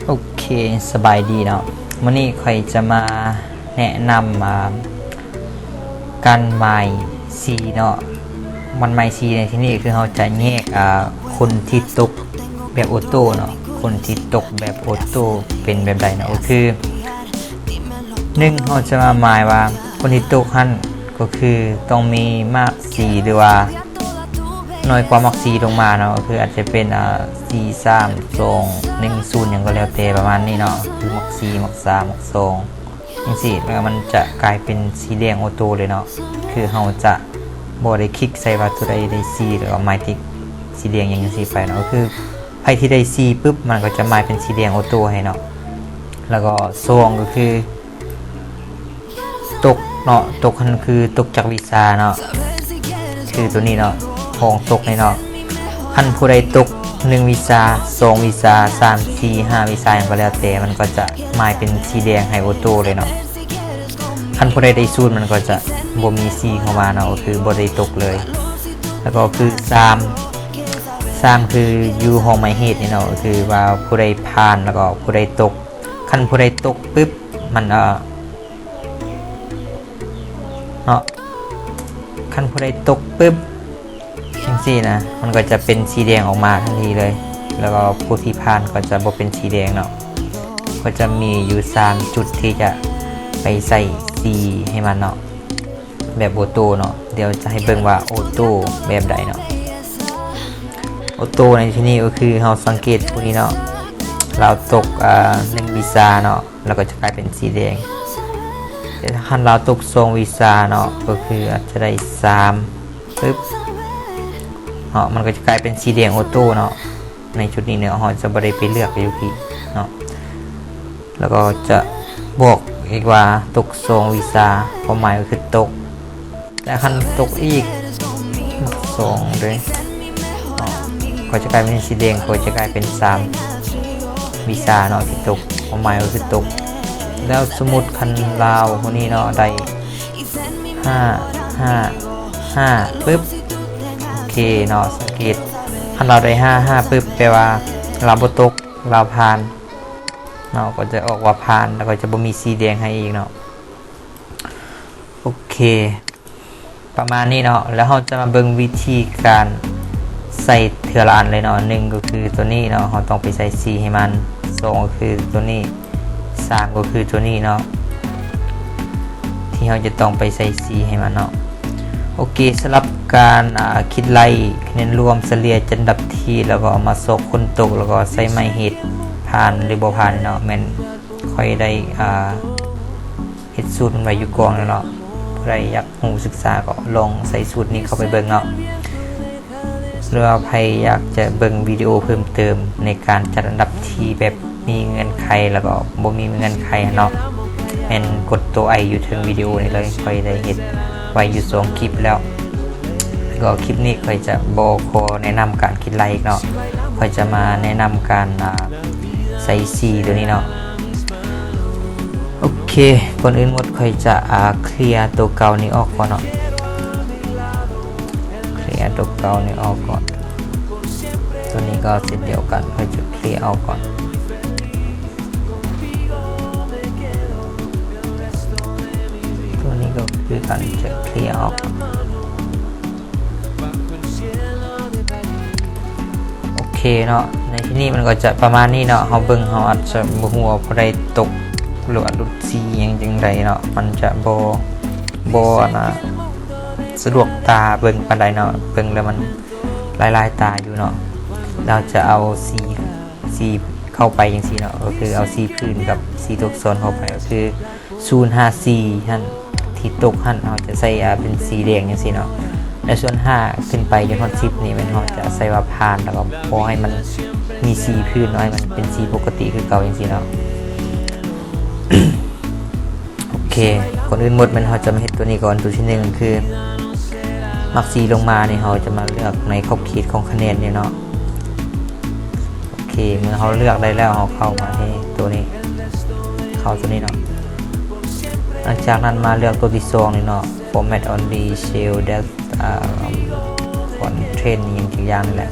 โอเคสบายดีเนาะวันนี้ใครจะมาแนะนำการไมค์ซีเนาะมันไมค์ซีในที่นี้คือเราจะแยกคนที่ตกแบบออโต้เนาะคนที่ตกแบบออโต้เป็นแบบใดเนาะก็คือเราจะมาหมายว่าคนที่ตกหันก็คือต้องมีมากสีหรือว่าน้อยกว่ามักซีลงมาเนาะก็คืออาจจะเป็น4-3-2-1-0อย่างก็แล้วแต่ประมาณนี้เนาะคือมักซีมัก3มัก2อย่างสี่แล้วมันจะกลายเป็นสีแดงออโต้เลยเนาะคือเราจะบ่ได้คลิกใส่ว่าตัวใดได้ซีหรือว่าหมายติ๊กสีแดงอย่างนี้ไปเนาะก็คือไพ่ที่ได้ซีปุ๊บมันก็จะหมายเป็นสีแดงออโต้ให้เนาะแล้วก็2ก็คือตกเนาะตกนั่นคือตกจากวีซ่าเนาะคือตัวนี้เนาะของตกในเนาะคันผู้ใดตก1วีซ่า2วีซ่า3 4 5วีซ่าอย่างก็แล้วแต่มันก็จะหมายเป็นสีแดงให้ออโต้เลยเนาะคันผู้ใดได้ศูนย์มันก็จะบ่มีสีเข้ามาเนาะก็คือบ่ได้ตกเลยแล้วก็คือ3คืออยู่ห้องหมายเหตุนี่เนาะก็คือว่าผู้ใดผ่านแล้วก็ผู้ใดตกคันผู้ใดตกปึ๊บมันเนาะคันผู้ใดตกปึ๊บจังซี่นะมันก็จะเป็นสีแดงออกมาทันทีเลยแล้วก็ผู้ที่ผ่านก็จะบ่เป็นสีแดงเนาะก็จะมีอยู่3จุดที่จะไปใส่สีให้มันเนาะแบบออโต้เนาะเดี๋ยวจะให้เบิ่งว่าออโต้แบบใดเนาะออโต้ในที่นี้ก็คือเราสังเกตพวกนี้เนาะเราตก1วีซ่าเนาะแล้วก็จะกลายเป็นสีแดงแต่ถ้าเราตก2วีซ่าเนาะก็คืออาจจะได้3ปึ๊บเนาะมันก็จะกลายเป็นสีแดงออโต้เนาะในจุดนี้เนี่ยเราจะบ่ได้ไปเลือกอยู่ที่เนาะแล้วก็จะบอกอีกว่าตก2วีซ่าความหมายก็คือตกแต่คันตกอีก2ด้วยเนาะก็จะกลายเป็นสีแดงก็จะกลายเป็น3วีซ่าเนาะที่ตกความหมายก็คือตกแล้วสมมุติคันลาวคนนี้เนาะได้5ปึ๊บโอเคเนาะสังเกตคันเราได้5ปึ๊บแปลว่าเราบ่ตกเราผ่านเนาะก็จะออกว่าผ่านแล้วก็จะบ่มีสีแดงให้อีกเนาะโอเคประมาณนี้เนาะแล้วเราจะมาเบิ่งวิธีการใส่เทื่อละอันเลยเนาะ1ก็คือตัวนี้เนาะเราต้องไปใส่สีให้มัน2ก็คือตัวนี้3ก็คือตัวนี้เนาะที่เราจะต้องไปใส่สีให้มันเนาะโอเคสำหรับการคิดไล่คะแนนรวมเฉลี่ยจันดับที่แล้วก็เอามาสอบคนตกแล้วก็ใส่ไม้เหตุผ่านหรือบ่ผ่านเนาะแม่นค่อยได้เฮ็ดสูตรมันไว้อยู่กองแล้วเนาะผู้ใดอยากรู้ศึกษาก็ลองใส่สูตรนี้เข้าไปเบิ่งเนาะหรือว่าใครอยากจะเบิ่งวิดีโอเพิ่มเติมในการจัดอันดับที่แบบมีเงื่อนไขแล้วก็บ่มีเงื่อนไขเนาะแม่นกดตัวไออยู่ถึงวิดีโอนี้เลยค่อยได้เฮ็ดไว้อยู่2คลิปแล้วก็คลิปนี้ค่อยจะบ่ขอแนะนำการคิดไล่อีกเนาะค่อยจะมาแนะนำการใส่สีตัวนี้เนาะโอเคก่อนอื่นหมดค่อยจะเคลียร์ตัวเก่านี้ออกก่อนเนาะเคลียร์ตัวเก่านี้ออกก่อนตัวนี้ก็เช่นเดียวกันค่อยจะเคลียร์ออกก่อนตัวนี้ก็คือการจะเคลียร์ออกโอเคเนาะในที่นี้มันก็จะประมาณนี้เนาะเราเบิ่งเราอาจจะบ่ฮู้ว่าผู้ใดตกหรือว่าหลุดสีอย่างจังไดเนาะมันจะบ่สะดวกตาเบิ่งปานใดเนาะเบิ่งแล้วมันลายๆตาอยู่เนาะเราจะเอาสีเข้าไปจังซี่เนาะก็คือเอาสีพื้นกับสีตกซ้อนเข้าไปก็คือ054หั่นที่ตกหั่นเราจะใส่เป็นสีแดงจังซี่เนาะและส่วน5ขึ้นไปจนฮอด10นี่มันเราจะใส่ว่าผ่านแล้วก็พอให้มันมีสีพื้นน้อยมันเป็นสีปกติคือเก่าจังซี่เนาะ โอเคก่อนอื่นหมดมันเราจะมาเฮ็ดตัวนี้ก่อนตัวที่1คือมักสีลงมานี่เราจะมาเลือกในขอบเขตของคะแนนนี่เนาะโอเคเมื่อเราเลือกได้แล้วเราเข้ามาที่ตัวนี้เข้าตัวนี้เนาะหลังจากนั้นมาเลือกตัวที่2นี่เนาะ format only shell that content อย่างนี่แหละ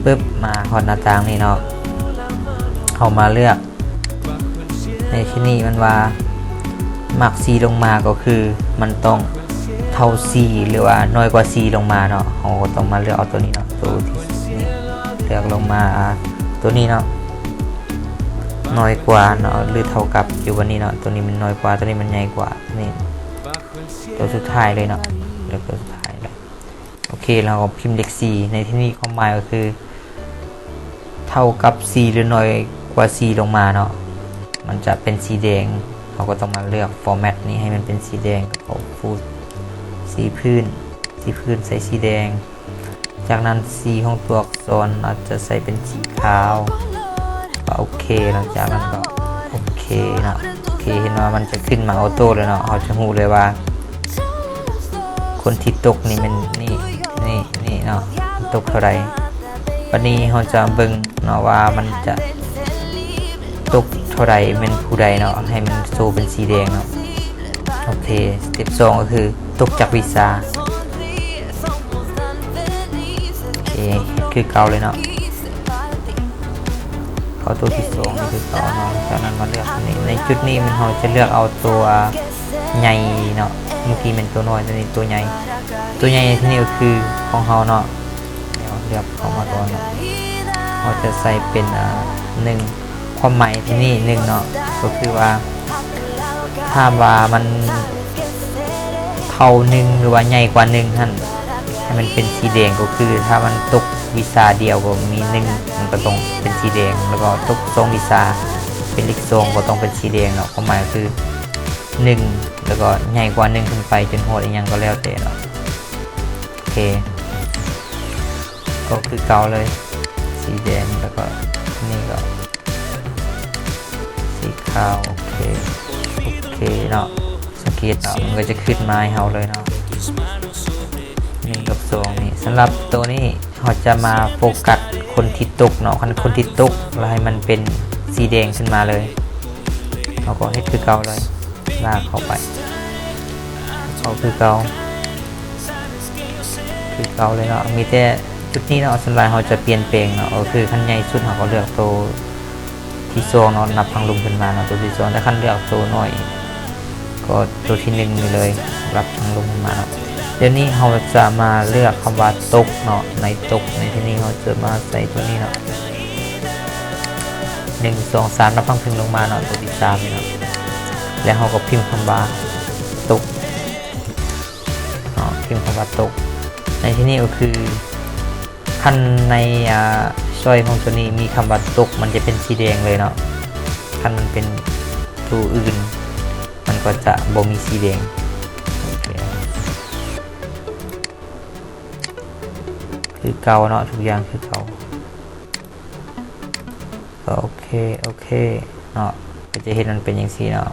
ปึ๊บมาหน้าต่างนี่เนาะ เอามาเลือกในที่นี้มันว่ามัก C ลงมาก็คือมันต้องเท่า C หรือว่าน้อยกว่า C ลงมาเนาะเราก็ต้องมาเลือกเอาตัวนี้เนาะตัวที่นี่เลือกลงมาตัวนี้เนาะน้อยกว่าเนาะหรือเท่ากับอยู่วันนี้เนาะตัวนี้มันน้อยกว่าตัวนี้มันใหญ่กว่านี่ตัวสุดท้ายเลยเนาะเลือกตัวสุดท้ายเลยโอเคเราก็พิมพ์เลข C ในที่นี้ความหมายก็คือเท่ากับ C หรือน้อยกว่า C ลงมาเนาะมันจะเป็นสีแดงเราก็ต้องมาเลือกฟอร์แมตนี้ให้มันเป็นสีแดงกับเอาฟูดสีพื้นใส่สีแดงจากนั้นสีของตัวอักษรเราจะใส่เป็นสีขาวก็โอเคหลังจากนั้นก็โอเคเนาะโอเคเห็นว่ามันจะขึ้นมาออโต้เลยเนาะเราจะรู้เลยว่าคนที่ตกนี่มันนี่เนาะตกเท่าไหร่วันนี้เราจะเบิ่งเนาะว่ามันจะตกเท่าไหร่เป็นผู้ใดเนาะให้มันโชว์เป็นสีแดงเนาะโอเคสเต็ป2ก็คือตกจากวีซ่าโอเคคือเก่าเลยเนาะเอาตัวที่2นี่คือเก่าเนาะจากนั้นมาเลือกนี่ในจุดนี้มันเราจะเลือกเอาตัวใหญ่เนาะเมื่อกี้เป็นตัวน้อยตัวนี้ตัวใหญ่ที่นี่ก็คือของเราเนาะเลือกเข้ามาก่อนเนาะเราจะใส่เป็น1ความหมายที่นี่1เนาะก็คือว่าถ้าว่ามันเท่า1หรือว่าใหญ่กว่า1ท่านให้มันเป็นสีแดงก็คือถ้ามันตกวิชาเดียวก็มี1มันก็ต้องเป็นสีแดงแล้วก็ตก2วิชาเป็นเลข2ก็ต้องเป็นสีแดงเนาะความหมายคือ1แล้วก็ใหญ่กว่า1ขึ้นไปจนโหดอีกอย่างก็แล้วแต่เนาะโอเคก็คือเก่าเลยสีแดงแล้วก็นี่ก็สีขาวโอเคเนาะสังเกตเนาะมันก็จะขึ้นมาให้เราเลยเนาะ1กับ2นี่สำหรับตัวนี้เราจะมาโฟกัสคนที่ตกเนาะคนที่ตกแล้วให้มันเป็นสีแดงขึ้นมาเลยเราก็ให้คือเก่าเลยลากเข้าไปเอาคือเก่าเลยเนาะมีแต่จุดนี้เนาะส่วนใหญ่เราจะเปลี่ยนแปลงเนาะก็คือขั้นใหญ่สุดเราก็เลือกตัวที่2เนาะนับทางลงขึ้นมาเนาะตัวที่2แต่ขั้นเลือกตัวน้อยก็ตัวที่1นี่เลยรับทางลงขึ้นมาเนาะเดี๋ยวนี้เราจะมาเลือกคำว่าตกเนาะในตกในที่นี้เราจะมาใส่ตัวนี้เนาะ1 2 3นับทางขึ้นลงมาเนาะตัวที่3นี่เนาะแล้วเราก็พิมพ์คำว่าตกเนาะพิมพ์คำว่าตกในที่นี้ก็คือขั้นในซอยของตัวนี้มีคำว่าตกมันจะเป็นสีแดงเลยเนาะขั้นมันเป็นตัวอื่นมันก็จะบ่มีสีแดงคือเก่าเนาะทุกอย่างคือเก่าก็โอเคเนาะก็จะเห็นมันเป็นอย่างนี้เนาะ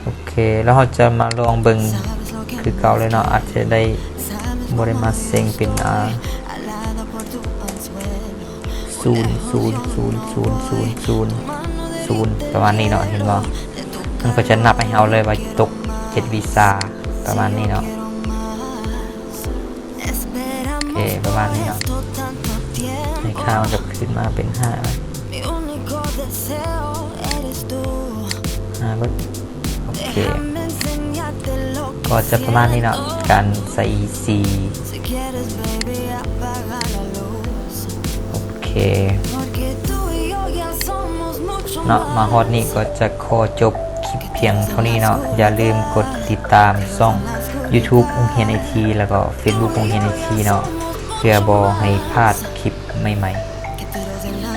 โอเคแล้วเราจะมาลองเบิ่งคือเก่าเลยเนาะอาจจะได้บริมาเซ็งเป็น0ประมาณนี้เนาะเห็นบ่มันก็จะนับให้เราเลยว่าตก7วีซ่าประมาณนี้เนาะโอเคประมาณนี้เนาะในข้าวจะขึ้นมาเป็น5ก็โอเคก็จะประมาณนี้เนาะการใส่สีโอเคเนาะมาฮอดนี้ก็จะขอจบคลิปเพียงเท่านี้เนาะอย่าลืมกดติดตามช่อง YouTube โรงเรียน IT แล้วก็ Facebook โรงเรียน IT เนาะเพื่อบ่ให้พลาดคลิปใหม่ๆ